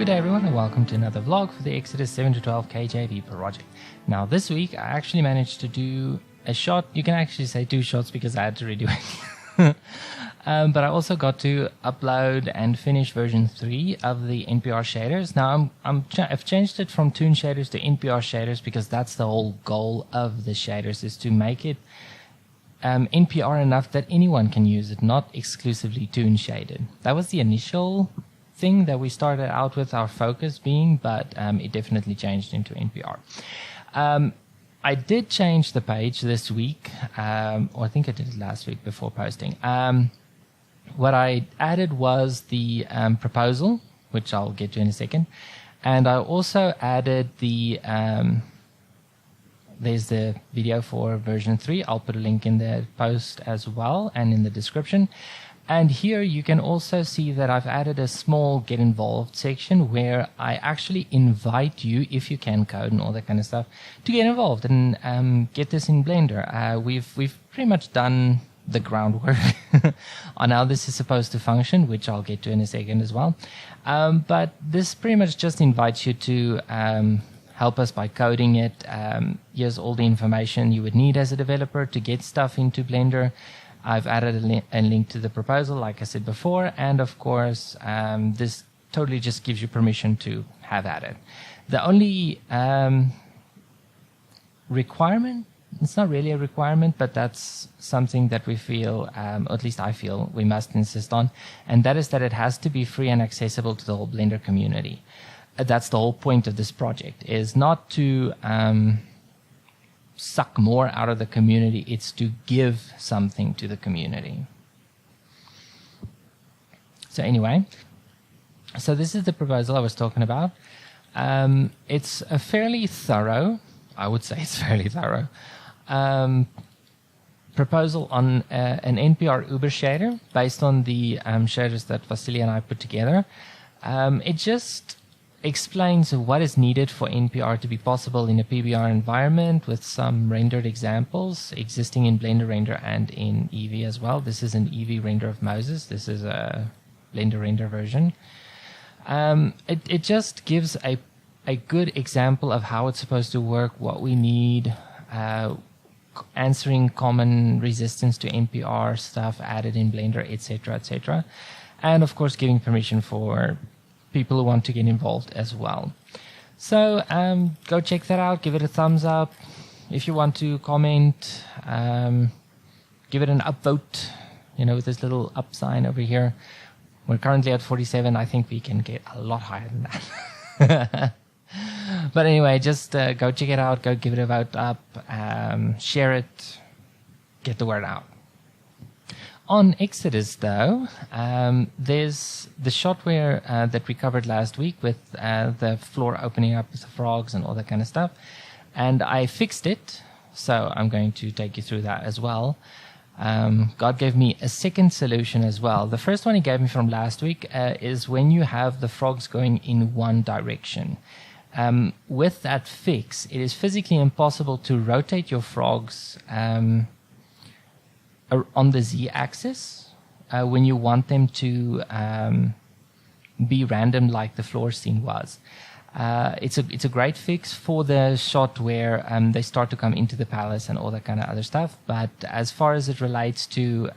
Good day everyone and welcome to another vlog for the Exodus 7 to 12 KJV project. Now this week I actually managed to do a shot. You can actually say 2 shots because I had to redo it. But I also got to upload and finish version 3 of the NPR shaders. Now I've changed it from Toon shaders to NPR shaders because that's the whole goal of the shaders, is to make it NPR enough that anyone can use it, not exclusively Toon shaded. That was the initial thing that we started out with our focus being, but it definitely changed into NPR. I did change the page this week, or I think I did it last week before posting. What I added was the proposal, which I'll get to in a second, and I also added the there's the video for version 3. I'll put a link in the post as well and in the description. And here you can also see that I've added a small get involved section where I actually invite you, if you can code and all that kind of stuff, to get involved and get this in Blender. We've pretty much done the groundwork on how this is supposed to function, which I'll get to in a second as well. But this pretty much just invites you to help us by coding it. Here's all the information you would need as a developer to get stuff into Blender. I've added a link to the proposal, like I said before, and of course, this totally just gives you permission to have at it. The only requirement, it's not really a requirement, but that's something that we feel, or at least I feel, we must insist on, and that is that it has to be free and accessible to the whole Blender community. That's the whole point of this project, is not to suck more out of the community, it's to give something to the community. So anyway, so this is the proposal I was talking about. It's a fairly thorough, I would say it's fairly thorough, proposal on an NPR Uber shader based on the shaders that Vasily and I put together. It just explains what is needed for NPR to be possible in a PBR environment, with some rendered examples existing in Blender Render and in Eevee as well. This is an Eevee render of Moses. This is a Blender Render version. It just gives a good example of how it's supposed to work, what we need, answering common resistance to NPR stuff added in Blender, etc., etc. And of course giving permission for people who want to get involved as well. So go check that out, give it a thumbs up. If you want to comment, give it an upvote, with this little up sign over here. We're currently at 47. I think we can get a lot higher than that. But anyway, just go check it out, go give it a vote up, share it, get the word out. On Exodus, though, there's the shot where that we covered last week with the floor opening up with the frogs and all that kind of stuff, and I fixed it, so I'm going to take you through that as well. God gave me a second solution as well. The first one he gave me from last week is when you have the frogs going in one direction. With that fix, it is physically impossible to rotate your frogs on the z-axis when you want them to be random like the floor scene was. It's a great fix for the shot where they start to come into the palace and all that kind of other stuff, but as far as it relates to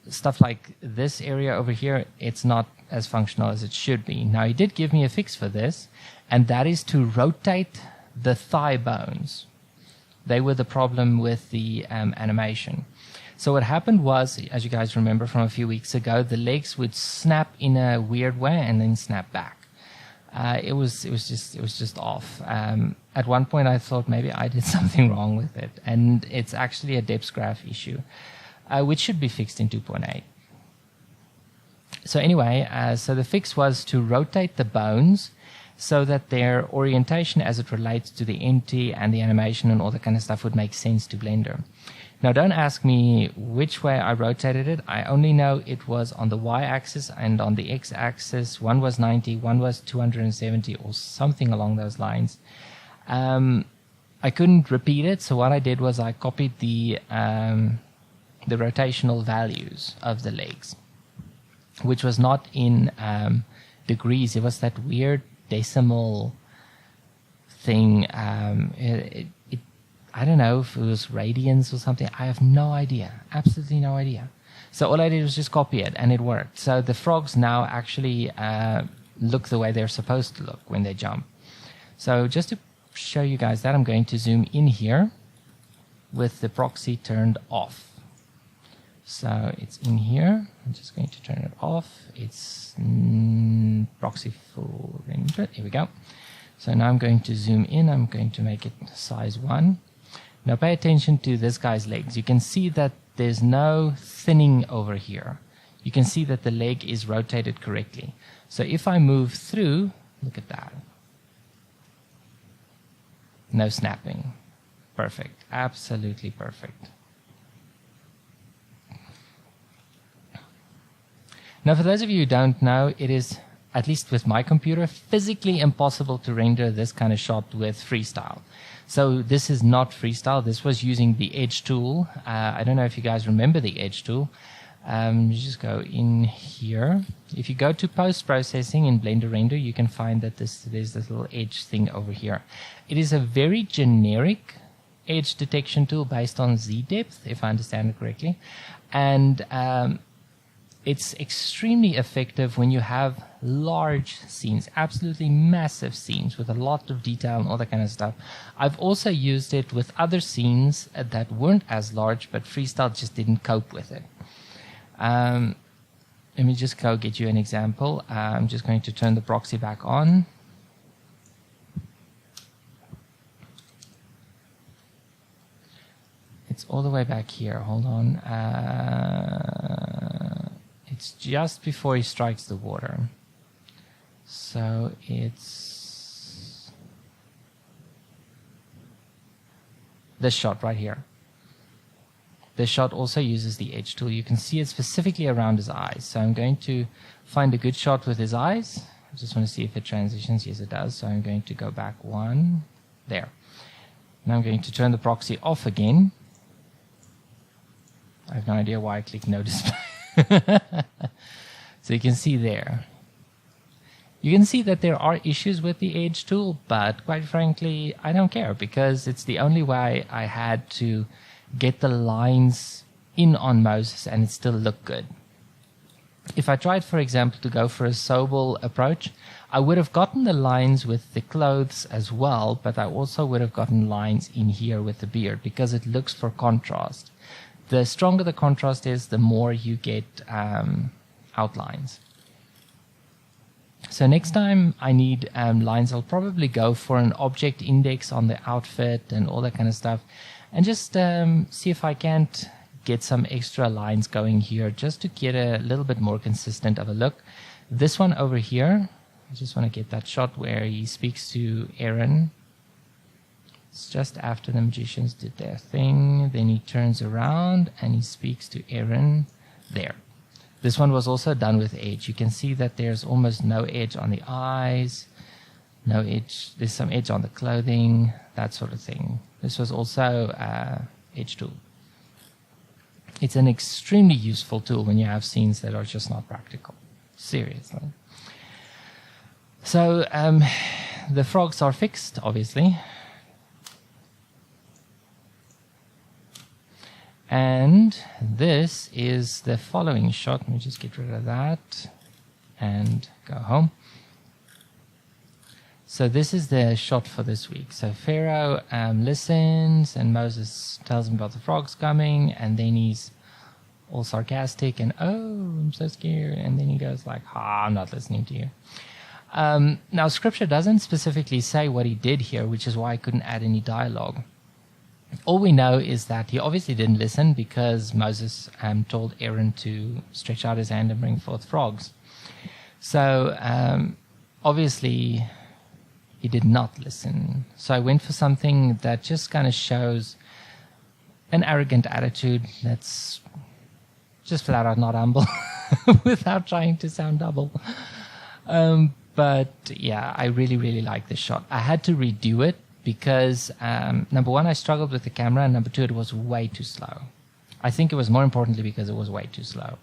stuff like this area over here, it's not as functional as it should be. Now, he did give me a fix for this, and that is to rotate the thigh bones. They were the problem with the animation. So what happened was, as you guys remember from a few weeks ago, the legs would snap in a weird way and then snap back. It was just off. At one point, I thought maybe I did something wrong with it, and it's actually a depth graph issue, which should be fixed in 2.8. So anyway, so the fix was to rotate the bones so that their orientation as it relates to the empty and the animation and all that kind of stuff would make sense to Blender. Now, don't ask me which way I rotated it. I only know it was on the y-axis and on the x-axis. One was 90, one was 270, or something along those lines. I couldn't repeat it, so what I did was I copied the rotational values of the legs, which was not in degrees. It was that weird decimal thing. I don't know if it was radians or something. I have no idea. Absolutely no idea. So all I did was just copy it, and it worked. So the frogs now actually look the way they're supposed to look when they jump. So just to show you guys that, I'm going to zoom in here with the proxy turned off. So it's in here. I'm just going to turn it off. It's proxy full render. Here we go. So now I'm going to zoom in. I'm going to make it size 1. Now pay attention to this guy's legs. You can see that there's no thinning over here. You can see that the leg is rotated correctly. So if I move through, look at that. No snapping. Perfect. Absolutely perfect. Now, for those of you who don't know, it is, at least with my computer, physically impossible to render this kind of shot with freestyle. So this is not freestyle. This was using the Edge tool. I don't know if you guys remember the Edge tool. You just go in here. If you go to post-processing in Blender Render, you can find that there's this little edge thing over here. It is a very generic edge detection tool based on Z-depth, if I understand it correctly. And it's extremely effective when you have large scenes, absolutely massive scenes with a lot of detail and all that kind of stuff. I've also used it with other scenes that weren't as large, but freestyle just didn't cope with it. Let me just go get you an example. I'm just going to turn the proxy back on. It's all the way back here. Hold on. It's just before he strikes the water. So it's this shot right here. This shot also uses the Edge tool. You can see it specifically around his eyes. So I'm going to find a good shot with his eyes. I just want to see if it transitions. Yes, it does. So I'm going to go back one. There. Now I'm going to turn the proxy off again. I have no idea why I clicked no display. So you can see there. You can see that there are issues with the Edge tool, but quite frankly, I don't care because it's the only way I had to get the lines in on Moses and it still looked good. If I tried, for example, to go for a Sobel approach, I would have gotten the lines with the clothes as well, but I also would have gotten lines in here with the beard because it looks for contrast. The stronger the contrast is, the more you get outlines. So next time I need lines, I'll probably go for an object index on the outfit and all that kind of stuff, and just see if I can't get some extra lines going here just to get a little bit more consistent of a look. This one over here, I just want to get that shot where he speaks to Aaron. It's just after the magicians did their thing. Then he turns around and he speaks to Aaron there. This one was also done with edge. You can see that there's almost no edge on the eyes, no edge. There's some edge on the clothing, that sort of thing. This was also Edge tool. It's an extremely useful tool when you have scenes that are just not practical. Seriously. So the frogs are fixed, obviously. And this is the following shot. Let me just get rid of that and go home. So this is the shot for this week. So Pharaoh listens and Moses tells him about the frogs coming, and then he's all sarcastic and, oh, I'm so scared. And then he goes like, I'm not listening to you. Now, scripture doesn't specifically say what he did here, which is why I couldn't add any dialogue. All we know is that he obviously didn't listen because Moses told Aaron to stretch out his hand and bring forth frogs. So obviously he did not listen. So I went for something that just kind of shows an arrogant attitude that's just flat out not humble without trying to sound double. But yeah, I really, really like this shot. I had to redo it because number one, I struggled with the camera, and number two, it was way too slow. I think it was more importantly because it was way too slow.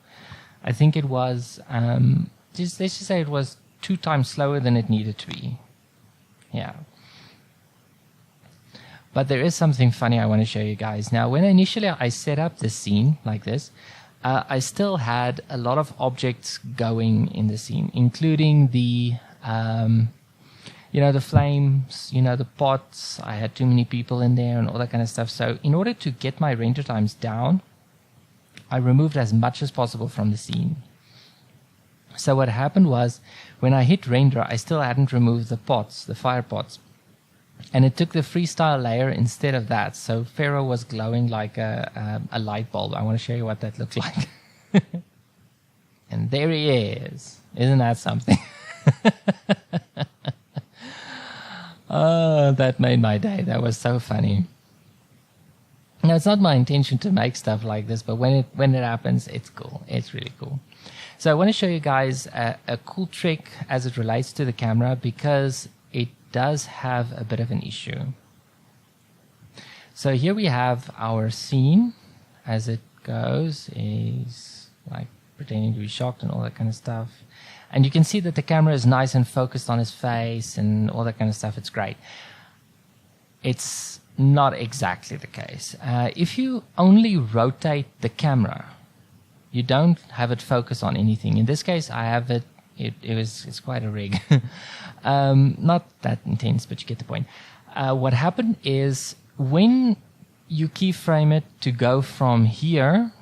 I think it was, let's just say it was 2 times slower than it needed to be. Yeah. But there is something funny I want to show you guys. Now, when initially I set up this scene like this, I still had a lot of objects going in the scene, including the, the flames, the pots. I had too many people in there and all that kind of stuff. So in order to get my render times down, I removed as much as possible from the scene. So what happened was, when I hit render, I still hadn't removed the pots, the fire pots. And it took the freestyle layer instead of that. So Pharaoh was glowing like a light bulb. I want to show you what that looked like. And there he is. Isn't that something? Oh, that made my day. That was so funny. Now, it's not my intention to make stuff like this, but when it happens, it's cool. It's really cool. So I want to show you guys a cool trick as it relates to the camera, because it does have a bit of an issue. So here we have our scene as it goes. Is like pretending to be shocked and all that kind of stuff. And you can see that the camera is nice and focused on his face and all that kind of stuff. It's great. It's not exactly the case. If you only rotate the camera, you don't have it focus on anything. In this case, I have it. It's quite a rig. Not that intense, but you get the point. What happened is, when you keyframe it to go from here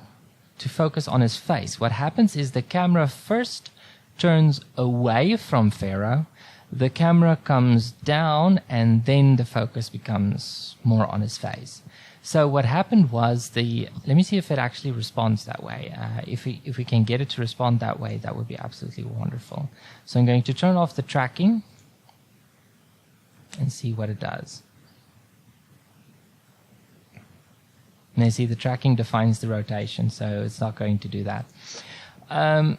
to focus on his face, what happens is the camera first turns away from Pharaoh, the camera comes down, and then the focus becomes more on his face. So what happened was let me see if it actually responds that way. If we can get it to respond that way, that would be absolutely wonderful. So I'm going to turn off the tracking and see what it does. And you see the tracking defines the rotation, so it's not going to do that. I'm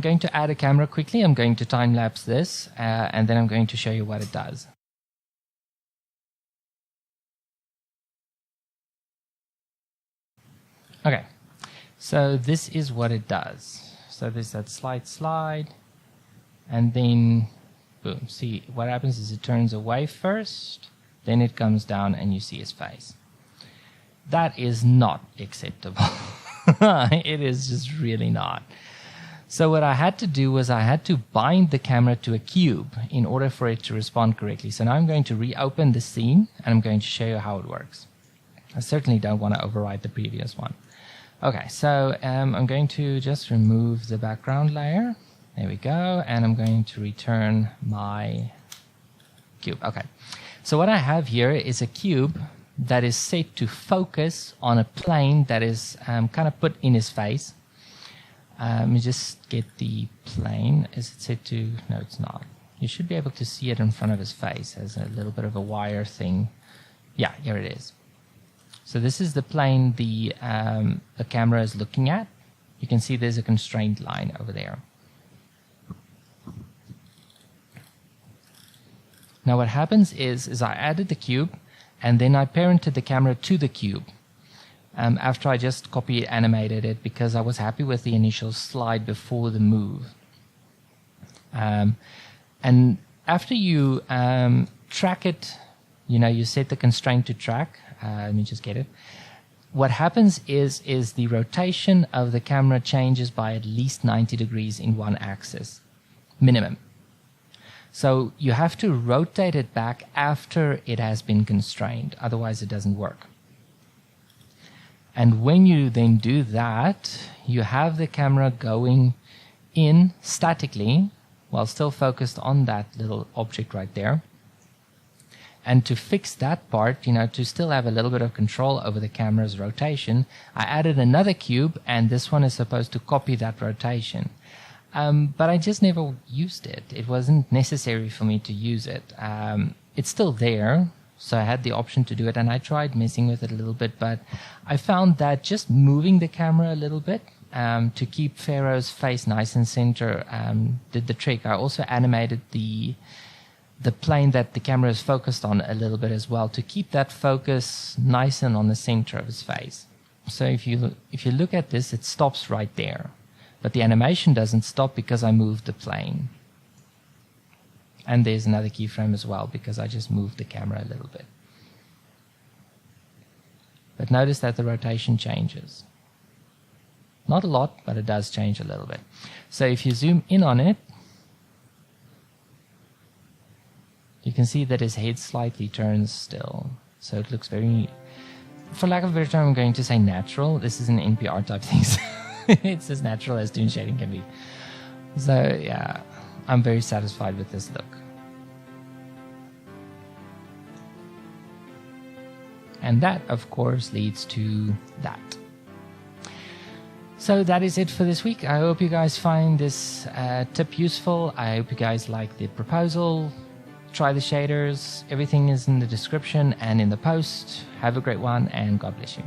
going to add a camera quickly. I'm going to time lapse this, and then I'm going to show you what it does. Okay, so this is what it does. So there's that slide, and then boom. See, what happens is it turns away first, then it comes down, and you see his face. That is not acceptable. It is just really not. So what I had to do was I had to bind the camera to a cube in order for it to respond correctly. So now I'm going to reopen the scene, and I'm going to show you how it works. I certainly don't want to override the previous one. Okay, so I'm going to just remove the background layer. There we go. And I'm going to return my cube. Okay, so what I have here is a cube that is set to focus on a plane that is kind of put in his face. Let me just get the plane. Is it set to? No, it's not. You should be able to see it in front of his face as a little bit of a wire thing. Yeah, here it is. So this is the plane the camera is looking at. You can see there's a constraint line over there. Now what happens is I added the cube, and then I parented the camera to the cube. After I just copy animated it, because I was happy with the initial slide before the move. And after you track it, you set the constraint to track. Let me just get it. What happens is the rotation of the camera changes by at least 90 degrees in one axis, minimum. So you have to rotate it back after it has been constrained, otherwise it doesn't work. And when you then do that, you have the camera going in statically while still focused on that little object right there. And to fix that part, to still have a little bit of control over the camera's rotation, I added another cube, and this one is supposed to copy that rotation. But I just never used it. It wasn't necessary for me to use it. It's still there, so I had the option to do it, and I tried messing with it a little bit, but I found that just moving the camera a little bit to keep Pharaoh's face nice and center did the trick. I also animated the plane that the camera is focused on a little bit as well to keep that focus nice and on the center of his face. So if you look at this, it stops right there. But the animation doesn't stop because I moved the plane. And there's another keyframe as well because I just moved the camera a little bit. But notice that the rotation changes. Not a lot, but it does change a little bit. So if you zoom in on it, you can see that his head slightly turns still. So it looks very, for lack of a better term, I'm going to say natural. This is an NPR type thing. So it's as natural as toon shading can be. So yeah, I'm very satisfied with this look. And that, of course, leads to that. So that is it for this week. I hope you guys find this tip useful. I hope you guys like the proposal. Try the shaders. Everything is in the description and in the post. Have a great one, and God bless you.